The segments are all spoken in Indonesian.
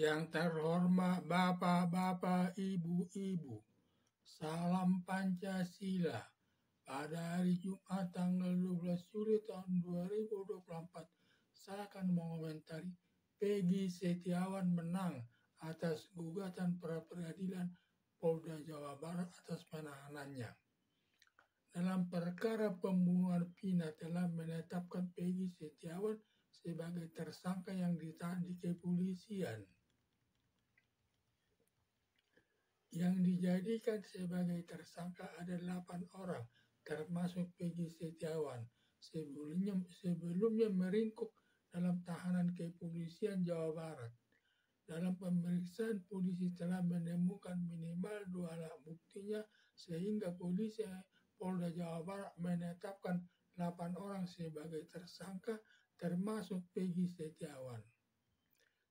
Yang terhormat Bapak-Bapak, Ibu-Ibu, salam Pancasila. Pada hari Jumat tanggal 12 Juli tahun 2024, saya akan mengomentari Peggy Setiawan menang atas gugatan pra-peradilan Polda Jawa Barat atas penahanannya. Dalam perkara pembunuhan Vina telah menetapkan Peggy Setiawan sebagai tersangka yang ditahan di kepolisian. Yang dijadikan sebagai tersangka ada 8 orang, termasuk Peggy Setiawan. Sebelumnya meringkuk dalam tahanan kepolisian Jawa Barat. Dalam pemeriksaan, polisi telah menemukan minimal 2 alat buktinya sehingga polisi Polda Jawa Barat menetapkan 8 orang sebagai tersangka termasuk Peggy Setiawan.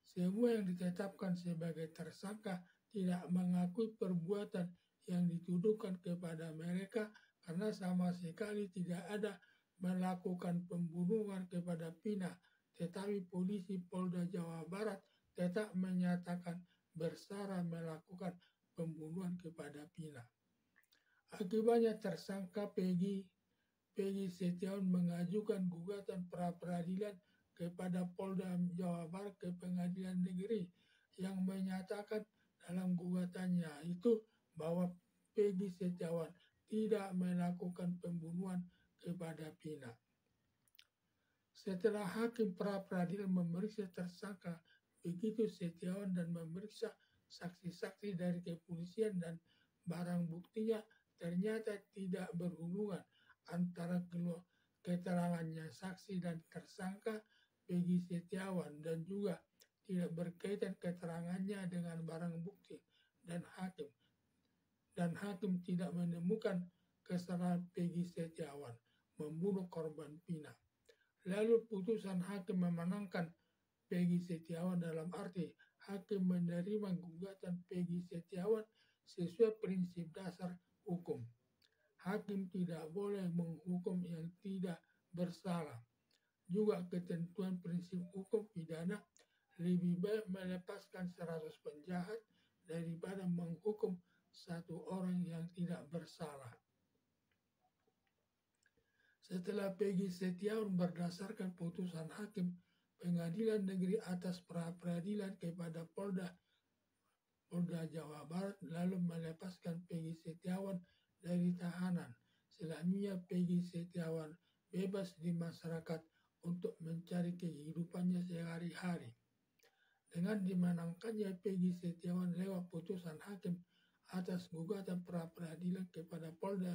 Semua yang ditetapkan sebagai tersangka tidak mengakui perbuatan yang dituduhkan kepada mereka karena sama sekali tidak ada melakukan pembunuhan kepada Vina, tetapi polisi Polda Jawa Barat tetap menyatakan bersalah melakukan pembunuhan kepada Vina. Akibatnya tersangka Peggy Setiawan mengajukan gugatan pra-peradilan kepada Polda Jawa Barat ke Pengadilan Negeri yang menyatakan dalam gugatannya itu bahwa Peggy Setiawan tidak melakukan pembunuhan kepada Vina. Setelah hakim pra-peradilan memeriksa tersangka Peggy Setiawan dan memeriksa saksi-saksi dari kepolisian dan barang buktinya, ternyata tidak berhubungan antara keterangannya saksi dan tersangka Peggy Setiawan dan juga tidak berkaitan keterangannya dengan barang bukti dan hakim tidak menemukan kesalahan Peggy Setiawan membunuh korban Vina. Lalu putusan hakim memenangkan Peggy Setiawan dalam arti hakim menerima gugatan Peggy Setiawan sesuai prinsip dasar hukum. Hakim tidak boleh menghukum yang tidak bersalah. Juga ketentuan prinsip hukum pidana lebih baik melepaskan 100 penjahat daripada menghukum satu orang yang tidak bersalah. Setelah Peggy Setiawan berdasarkan putusan hakim Pengadilan Negeri atas pra-peradilan kepada Polda Jawa Barat lalu melepaskan Peggy Setiawan dari tahanan. Selanjutnya Peggy Setiawan bebas di masyarakat untuk mencari kehidupannya sehari-hari. Dengan dimenangkannya Peggy Setiawan lewat putusan hakim atas gugatan pra-peradilan kepada Polda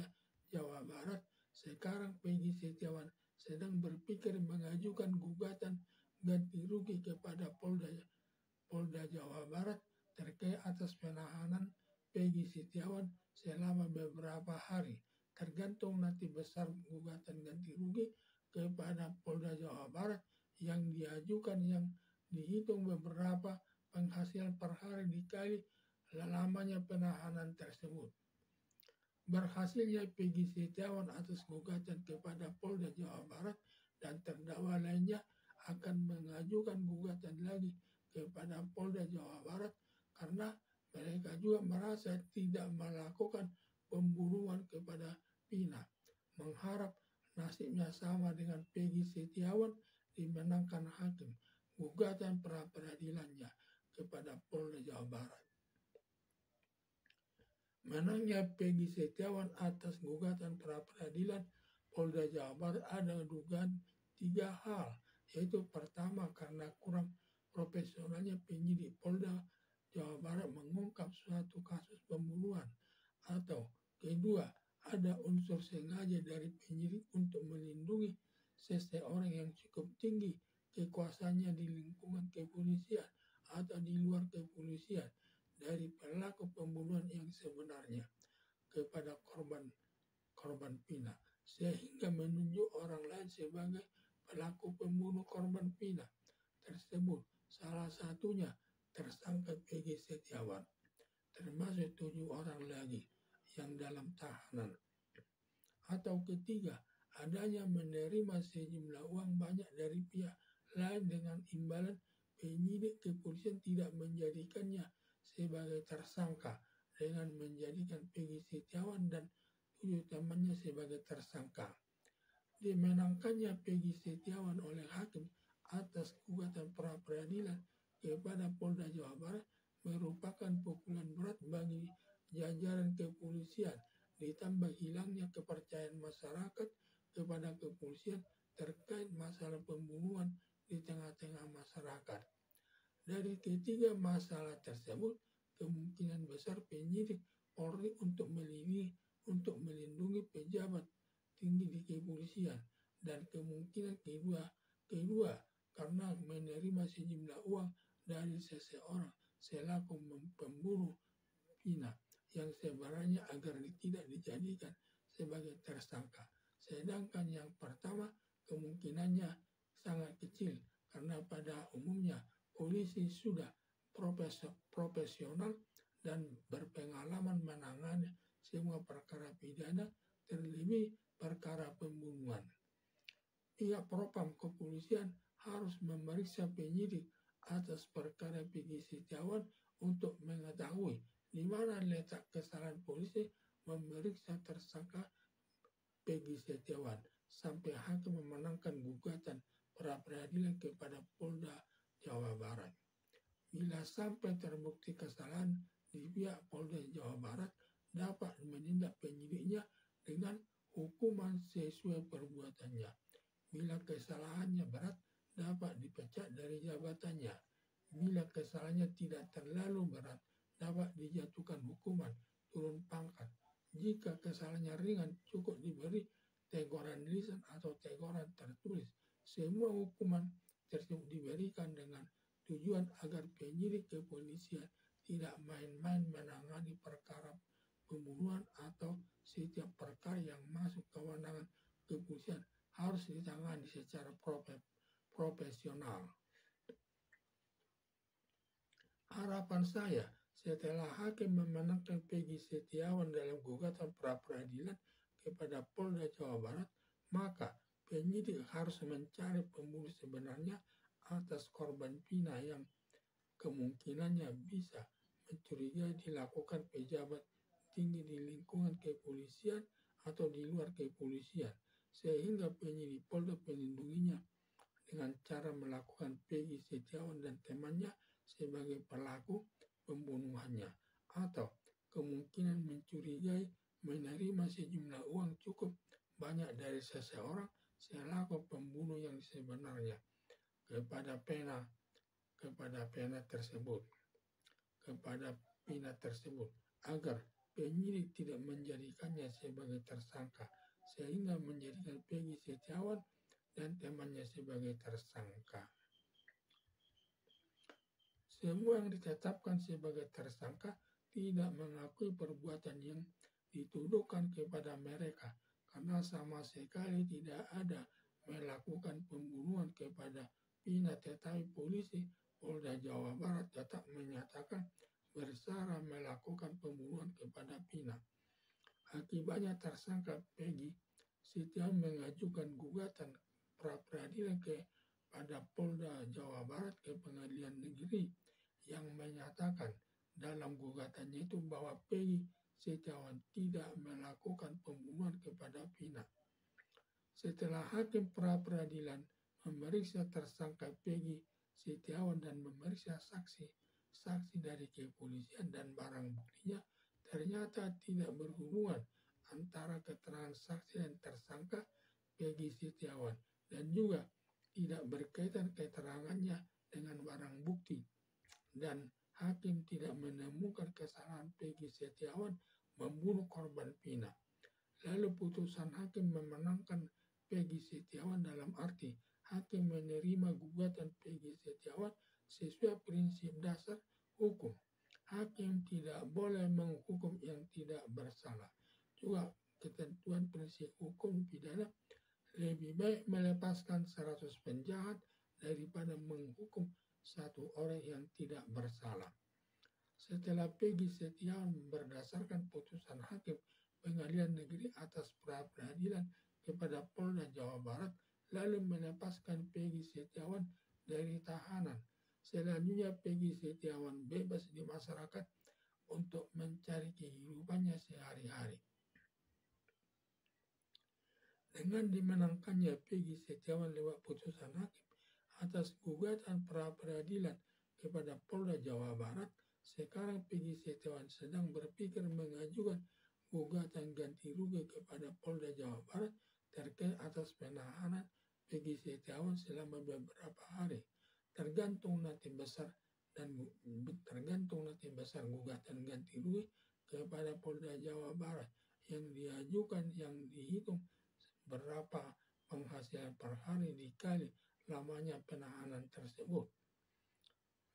Jawa Barat, sekarang Peggy Setiawan sedang berpikir mengajukan gugatan ganti rugi kepada Polda Jawa Barat terkait atas penahanan Peggy Setiawan selama beberapa hari. Tergantung nanti besar gugatan ganti rugi kepada Polda Jawa Barat yang diajukan yang dihitung beberapa penghasilan per hari dikali lamanya penahanan tersebut. Berhasilnya Peggy Setiawan atas gugatan kepada Polda Jawa Barat dan terdakwa lainnya akan mengajukan gugatan lagi kepada Polda Jawa Barat karena mereka juga merasa tidak melakukan pembunuhan kepada Vina. Mengharap nasibnya sama dengan Peggy Setiawan dimenangkan hakim gugatan pra-peradilannya kepada Polda Jawa Barat. Menangnya Peggy Setiawan atas gugatan pra-peradilan Polda Jawa Barat ada dugaan 3 hal, yaitu pertama karena kurang profesionalnya penyidik Polda Jawa Barat mengungkap suatu kasus pembunuhan, atau kedua ada unsur sengaja dari penyidik untuk melindungi seseorang yang cukup tinggi kekuasaannya di lingkungan kepolisian atau di luar kepolisian dari pelaku pembunuhan yang sebenarnya kepada korban Vina, sehingga menunjuk orang lain sebagai pelaku pembunuh korban Vina tersebut. Salah satunya tersangka Peggy Setiawan, termasuk 7 orang lagi yang dalam tahanan. Atau ketiga, adanya menerima sejumlah uang banyak dari pihak lain dengan imbalan penyidik kepolisian tidak menjadikannya sebagai tersangka dengan menjadikan Peggy Setiawan dan 7 temannya sebagai tersangka. Dimenangkannya Peggy Setiawan oleh hakim atas gugatan pra-peradilan kepada Polda Jawa Barat merupakan pukulan berat bagi jajaran kepolisian, ditambah hilangnya kepercayaan masyarakat kepada kepolisian terkait masalah pembunuhan di tengah-tengah masyarakat. Dari ketiga masalah tersebut, kemungkinan besar penyidik Polri untuk melindungi pejabat tinggi di kepolisian, dan kemungkinan kedua karena menerima sejumlah uang dari seseorang selaku pembunuh Vina yang sebenarnya agar tidak dijadikan sebagai tersangka. Sedangkan yang pertama kemungkinannya sangat kecil karena pada umumnya polisi sudah profesional dan berpengalaman menangani semua perkara pidana, terlebih perkara pembunuhan. Pihak Propam kepolisian harus memeriksa penyidik atas perkara Peggy Setiawan untuk mengetahui di mana letak kesalahan polisi memeriksa tersangka Peggy Setiawan sampai hakim memenangkan gugatan pra-peradilan kepada Polda Jawa Barat. Bila sampai terbukti kesalahan di pihak Polda Jawa Barat, dapat menindak penyidiknya dengan hukuman sesuai perbuatannya. Bila kesalahannya berat, dapat dipecat dari jabatannya. Bila kesalahannya tidak terlalu berat, dapat dijatuhkan hukuman turun pangkat. Jika kesalahannya ringan, cukup diberi teguran lisan atau teguran tertulis. Semua hukuman tersebut diberikan dengan tujuan agar penyidik kepolisian tidak main-main menangani perkara pembunuhan atau setiap perkara yang masuk kewenangan kepolisian harus ditangani secara profesional. Harapan saya setelah hakim memenangkan Peggy Setiawan dalam gugatan pra-peradilan kepada Polda Jawa Barat, maka penyidik harus mencari pembunuh sebenarnya atas korban Vina yang kemungkinannya bisa mencurigai dilakukan pejabat tinggi di lingkungan kepolisian atau di luar kepolisian, sehingga penyidik Polda melindunginya dengan cara melakukan Peggy Setiawan dan temannya sebagai pelaku pembunuhannya, atau kemungkinan mencurigai menerima sejumlah uang cukup banyak dari seseorang selaku pembunuh yang sebenarnya kepada Vina tersebut agar penyidik tidak menjadikannya sebagai tersangka, sehingga menjadikan Peggy Setiawan dan temannya sebagai tersangka. Semua yang ditetapkan sebagai tersangka tidak mengakui perbuatan yang dituduhkan kepada mereka karena sama sekali tidak ada melakukan pembunuhan kepada Vina, tetapi polisi Polda Jawa Barat tetap menyatakan bersalah melakukan pembunuhan kepada Vina. Akibatnya tersangka Peggy Setiawan mengajukan gugatan pra-peradilan kepada Polda Jawa Barat ke Pengadilan Negeri yang menyatakan dalam gugatannya itu bahwa Peggy Setiawan tidak melakukan pembunuhan kepada Vina. Setelah hakim pra-peradilan memeriksa tersangka Peggy Setiawan dan memeriksa saksi dari kepolisian dan barang buktinya, ternyata tidak berhubungan antara keterangan saksi dan tersangka Peggy Setiawan, dan juga tidak berkaitan keterangannya dengan barang bukti, dan hakim tidak menemukan kesalahan Peggy Setiawan membunuh korban Vina. Lalu putusan hakim memenangkan Peggy Setiawan dalam arti hakim menerima gugatan Peggy Setiawan sesuai prinsip dasar hukum. Hakim tidak boleh menghukum yang tidak bersalah. Juga ketentuan prinsip hukum pidana, lebih baik melepaskan 100 penjahat daripada menghukum satu orang yang tidak bersalah. Setelah Peggy Setiawan berdasarkan putusan hakim Pengadilan Negeri atas pra-peradilan kepada Polda Jawa Barat lalu melepaskan Peggy Setiawan dari tahanan Selanjutnya Peggy Setiawan bebas di masyarakat untuk mencari kehidupannya sehari-hari. Dengan dimenangkannya Peggy Setiawan lewat putusan hakim atas gugatan pra-peradilan kepada Polda Jawa Barat, sekarang Peggy Setiawan sedang berpikir mengajukan gugatan ganti rugi kepada Polda Jawa Barat terkait atas penahanan Peggy Setiawan selama beberapa hari. Tergantung nanti besar gugatan ganti rugi kepada Polda Jawa Barat yang diajukan, yang dihitung berapa penghasilan per hari dikali lamanya penahanan tersebut.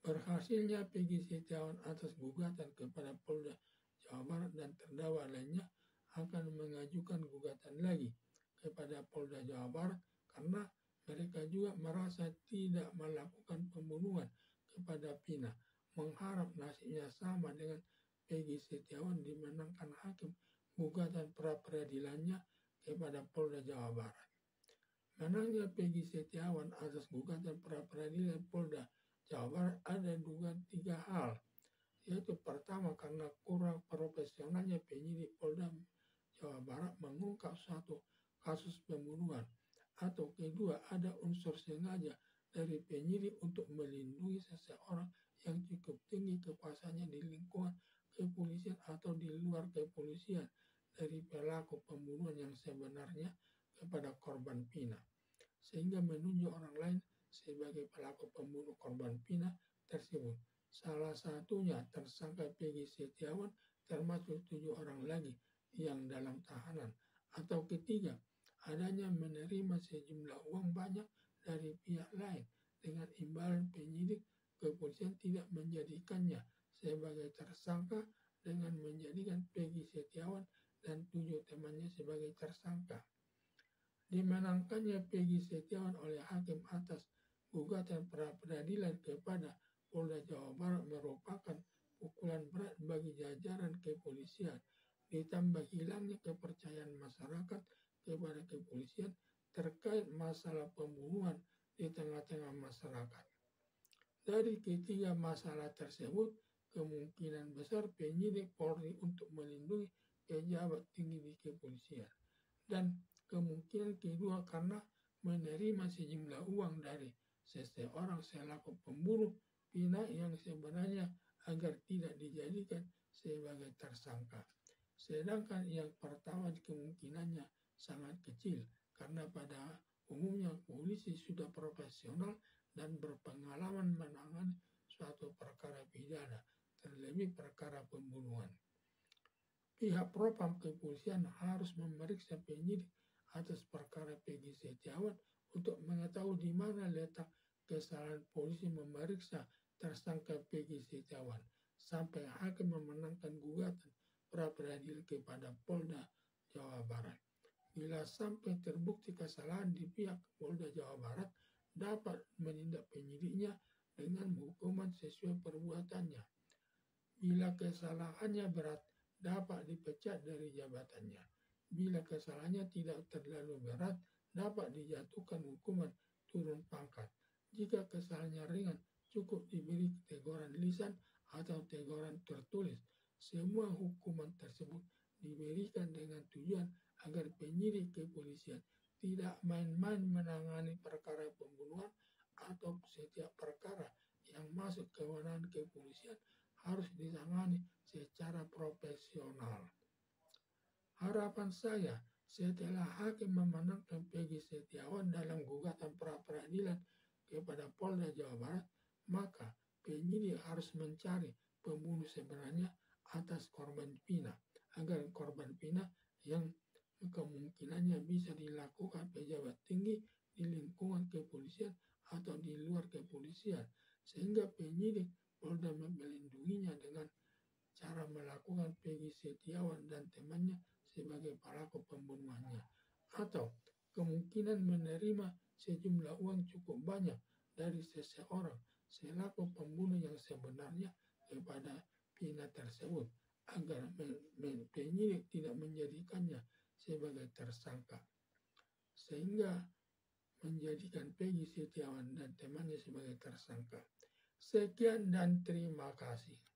Berhasilnya Peggy Setiawan atas gugatan kepada Polda Jawa Barat dan terdakwa lainnya akan mengajukan gugatan lagi kepada Polda Jawa Barat karena mereka juga merasa tidak melakukan pembunuhan kepada Vina, mengharap nasibnya sama dengan Peggy Setiawan dimenangkan hakim gugatan pra-peradilannya kepada Polda Jawa Barat. Menangnya Peggy Setiawan atas gugatan pra-peradilan Polda Jawa Barat ada dugaan 3 hal, yaitu pertama karena kurang profesionalnya penyidik Polda Jawa Barat mengungkap suatu kasus pembunuhan, atau kedua ada unsur sengaja dari penyidik untuk melindungi seseorang yang cukup tinggi kekuasaannya di lingkungan kepolisian atau di luar kepolisian dari pelaku pembunuhan yang sebenarnya kepada korban Vina, sehingga menunjuk orang lain sebagai pelaku pembunuh korban Vina tersebut. Salah satunya tersangka Peggy Setiawan termasuk 7 orang lagi yang dalam tahanan. Atau ketiga, adanya menerima sejumlah uang banyak dari pihak lain dengan imbalan penyidik kepolisian tidak menjadikannya sebagai tersangka dengan menjadikan Peggy Setiawan dan 7 temannya sebagai tersangka. Dimenangkannya Peggy Setiawan oleh hakim atas gugatan pra-peradilan kepada Polda Jawa Barat merupakan pukulan berat bagi jajaran kepolisian, ditambah hilangnya kepercayaan masyarakat kepada kepolisian terkait masalah pembunuhan di tengah-tengah masyarakat. Dari ketiga masalah tersebut, kemungkinan besar penyidik Polri untuk melindungi pejabat tinggi di kepolisian. Dan kemungkinan kedua karena menerima sejumlah uang dari seseorang selaku pembunuh Vina yang sebenarnya agar tidak dijadikan sebagai tersangka. Sedangkan yang pertama kemungkinannya sangat kecil karena pada umumnya polisi sudah profesional dan berpengalaman menangani suatu perkara pidana, terlebih perkara pembunuhan. Pihak propam kepolisian harus memeriksa penyidik atas perkara Peggy Setiawan untuk mengetahui di mana letak kesalahan polisi memeriksa tersangka Peggy Setiawan sampai hakim memenangkan gugatan pra-peradilan kepada Polda Jawa Barat. Bila sampai terbukti kesalahan di pihak Polda Jawa Barat, dapat menindak penyidiknya dengan hukuman sesuai perbuatannya. Bila kesalahannya berat, dapat dipecat dari jabatannya. Bila kesalahannya tidak terlalu berat, dapat dijatuhkan hukuman turun pangkat. Jika kesalahannya ringan, cukup diberi teguran lisan atau teguran tertulis. Semua hukuman tersebut diberikan dengan tujuan agar penyidik kepolisian tidak main-main menangani perkara pembunuhan atau setiap perkara yang masuk ke kewenangan kepolisian harus ditangani secara profesional. Harapan saya setelah hakim memenangkan Peggy Setiawan dalam gugatan pra-peradilan kepada Polda Jawa Barat, maka penyidik harus mencari pembunuh sebenarnya atas korban Vina, agar korban Vina yang kemungkinannya bisa dilakukan pejabat tinggi di lingkungan kepolisian atau di luar kepolisian, sehingga penyidik Polda melindunginya dengan cara melakukan Peggy Setiawan dan temannya sebagai pelaku pembunuhannya, atau kemungkinan menerima sejumlah uang cukup banyak dari seseorang selaku pembunuh yang sebenarnya kepada Vina tersebut, agar penyidik tidak menjadikannya sebagai tersangka, sehingga menjadikan Peggy Setiawan dan temannya sebagai tersangka. Sekian dan terima kasih.